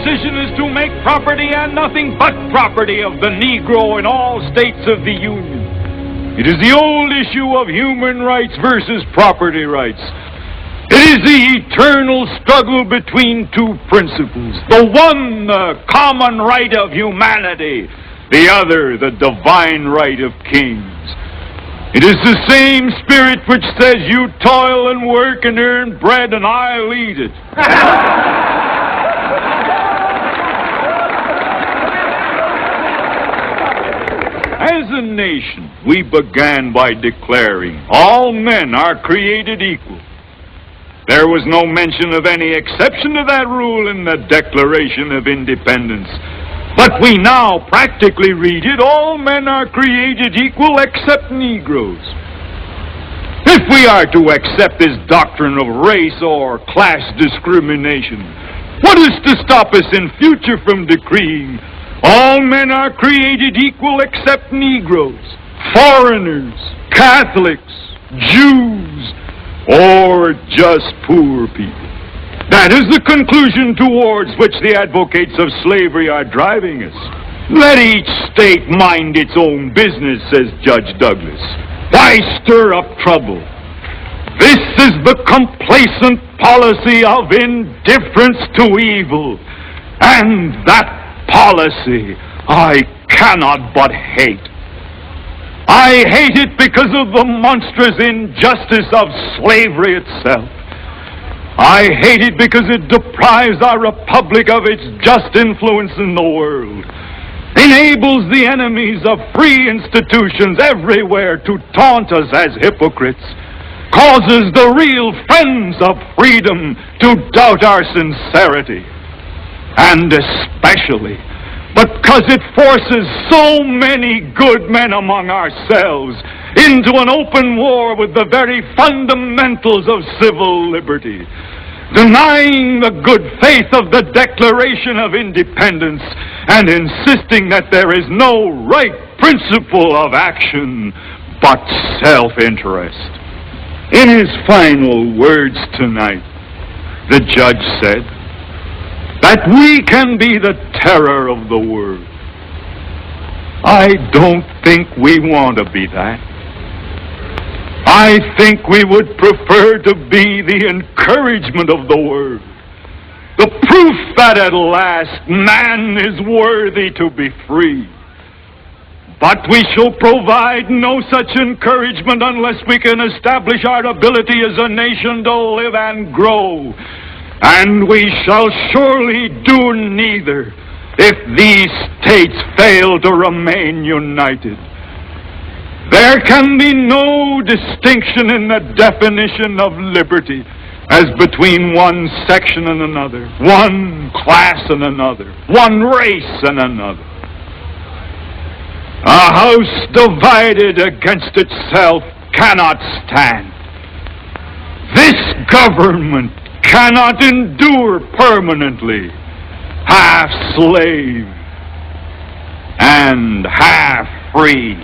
decision is to make property and nothing but property of the Negro in all states of the Union. It is the old issue of human rights versus property rights. It is the eternal struggle between two principles. The one, the common right of humanity. The other, the divine right of kings. It is the same spirit which says, you toil and work and earn bread and I'll eat it. As a nation, we began by declaring all men are created equal. There was no mention of any exception to that rule in the Declaration of Independence. But we now practically read it, all men are created equal except Negroes. If we are to accept this doctrine of race or class discrimination, what is to stop us in future from decreeing all men are created equal except Negroes, foreigners, Catholics, Jews, or just poor people? That is the conclusion towards which the advocates of slavery are driving us. Let each state mind its own business, says Judge Douglas. Why stir up trouble? This is the complacent policy of indifference to evil. And that policy I cannot but hate. I hate it because of the monstrous injustice of slavery itself. I hate it because it deprives our republic of its just influence in the world, enables the enemies of free institutions everywhere to taunt us as hypocrites, causes the real friends of freedom to doubt our sincerity, and especially because it forces so many good men among ourselves into an open war with the very fundamentals of civil liberty, denying the good faith of the Declaration of Independence and insisting that there is no right principle of action but self-interest. In his final words tonight, the judge said that we can be the terror of the world. I don't think we want to be that. I think we would prefer to be the encouragement of the world, the proof that at last man is worthy to be free. But we shall provide no such encouragement unless we can establish our ability as a nation to live and grow. And we shall surely do neither if these states fail to remain united. There can be no distinction in the definition of liberty as between one section and another, one class and another, one race and another. A house divided against itself cannot stand. This government cannot endure permanently half slave and half free.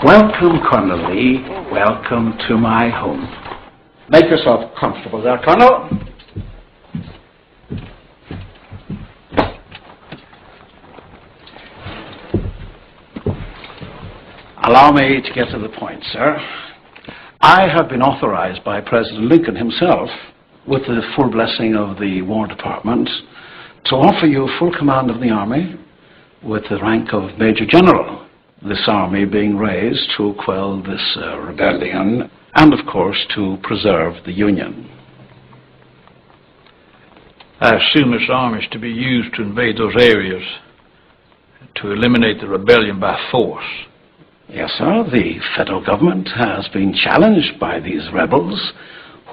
Welcome, Colonel Lee. Welcome to my home. Make yourself comfortable there, Colonel. Allow me to get to the point, sir. I have been authorized by President Lincoln himself, with the full blessing of the War Department, to offer you full command of the Army with the rank of Major General. This army being raised to quell this rebellion and, of course, to preserve the Union. I assume this army is to be used to invade those areas, to eliminate the rebellion by force. Yes, sir. The federal government has been challenged by these rebels,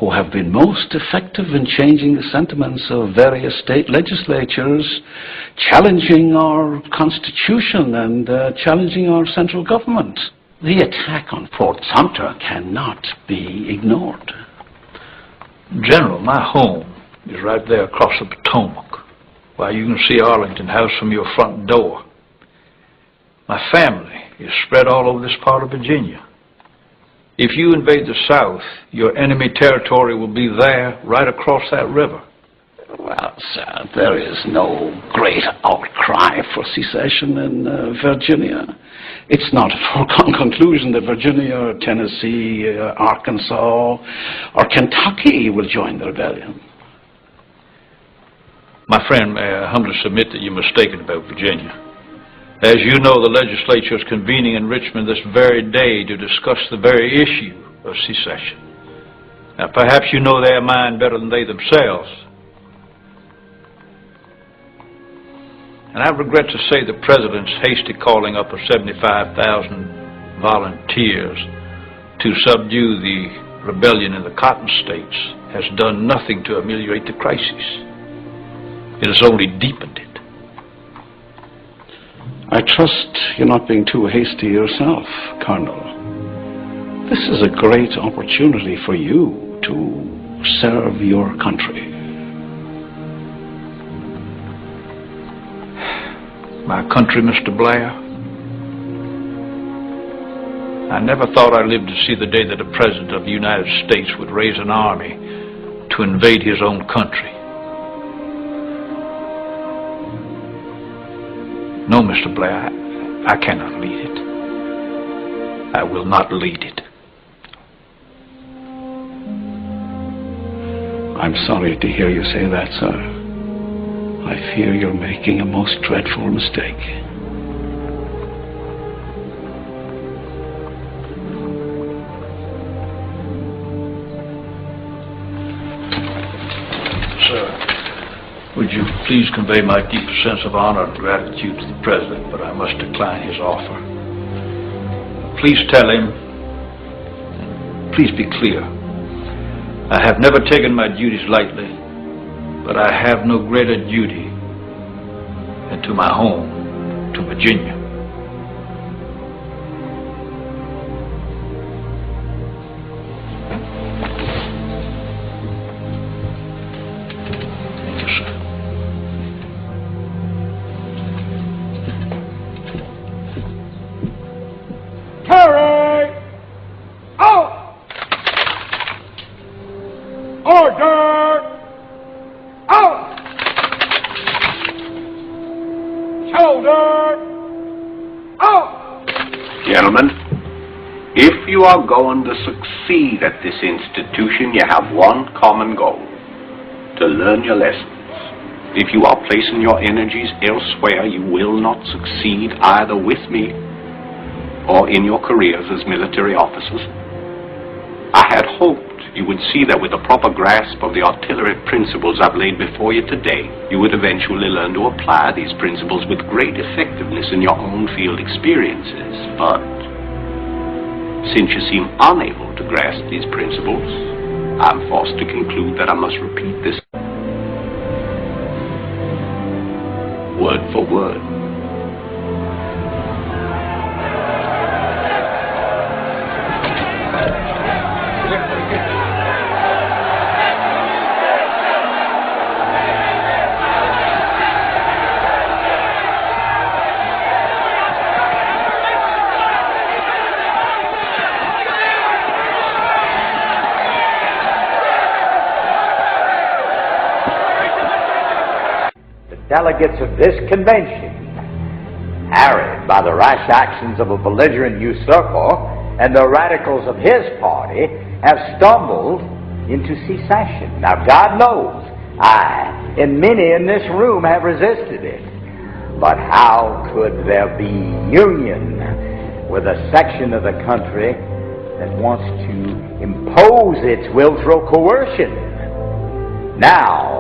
who have been most effective in changing the sentiments of various state legislatures, challenging our Constitution and challenging our central government. The attack on Fort Sumter cannot be ignored. General, my home is right there across the Potomac, while you can see Arlington House from your front door. My family is spread all over this part of Virginia. If you invade the South, your enemy territory will be there, right across that river. Well, sir, there is no great outcry for secession in Virginia. It's not a foregone conclusion that Virginia or Tennessee, Arkansas, or Kentucky will join the rebellion. My friend, may I humbly submit that you're mistaken about Virginia. As you know, the legislature is convening in Richmond this very day to discuss the very issue of secession. Now, perhaps you know their mind better than they themselves. And I regret to say the President's hasty calling up of 75,000 volunteers to subdue the rebellion in the Cotton States has done nothing to ameliorate the crisis. It has only deepened it. I trust you're not being too hasty yourself, Colonel. This is a great opportunity for you to serve your country. My country, Mr. Blair. I never thought I'd live to see the day that the President of the United States would raise an army to invade his own country. No, Mr. Blair, I cannot lead it. I will not lead it. I'm sorry to hear you say that, sir. I fear you're making a most dreadful mistake. Sir, would you please convey my deepest sense of honor and gratitude to the President, but I must decline his offer. Please tell him, please be clear, I have never taken my duties lightly, but I have no greater duty than to my home, to Virginia. Thank you, sir. Carry! Out! Order! Out! Shoulder! Out! Gentlemen, if you are going to succeed at this institution, you have one common goal: to learn your lessons. If you are placing your energies elsewhere, you will not succeed either with me or in your careers as military officers. I had hoped you would see that with a proper grasp of the artillery principles I've laid before you today, you would eventually learn to apply these principles with great effectiveness in your own field experiences. But since you seem unable to grasp these principles, I'm forced to conclude that I must repeat this word for word. Delegates of this convention, harried by the rash actions of a belligerent usurper and the radicals of his party, have stumbled into secession. Now, God knows, I and many in this room have resisted it. But how could there be union with a section of the country that wants to impose its will through coercion? Now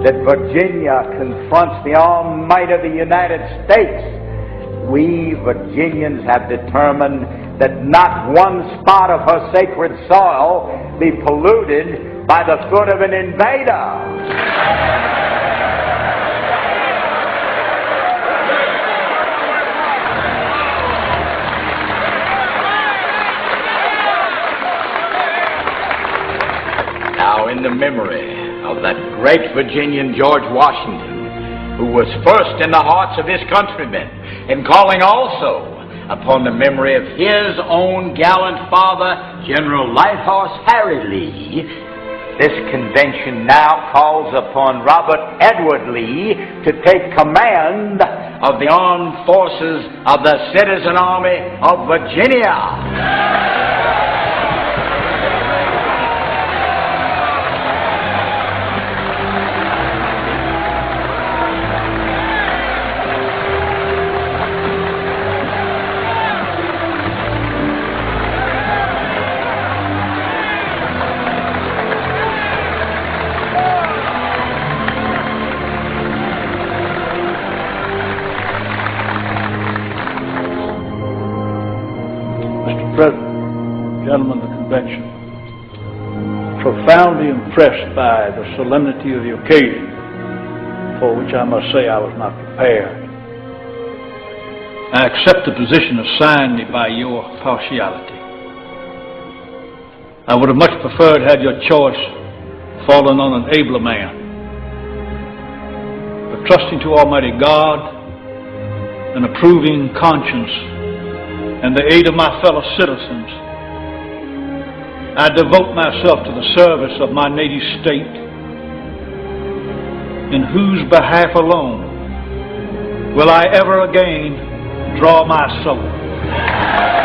that Virginia confronts the all-might of the United States, we Virginians have determined that not one spot of her sacred soil be polluted by the foot of an invader. now in the memory of that great Virginian George Washington, who was first in the hearts of his countrymen, and calling also upon the memory of his own gallant father, General Lighthorse Harry Lee. This convention now calls upon Robert Edward Lee to take command of the armed forces of the Citizen Army of Virginia. President, gentlemen of the convention, profoundly impressed by the solemnity of the occasion, for which I must say I was not prepared. I accept the position assigned me by your partiality. I would have much preferred had your choice fallen on an abler man. But trusting to Almighty God, an approving conscience, and the aid of my fellow citizens, I devote myself to the service of my native state, in whose behalf alone will I ever again draw my sword.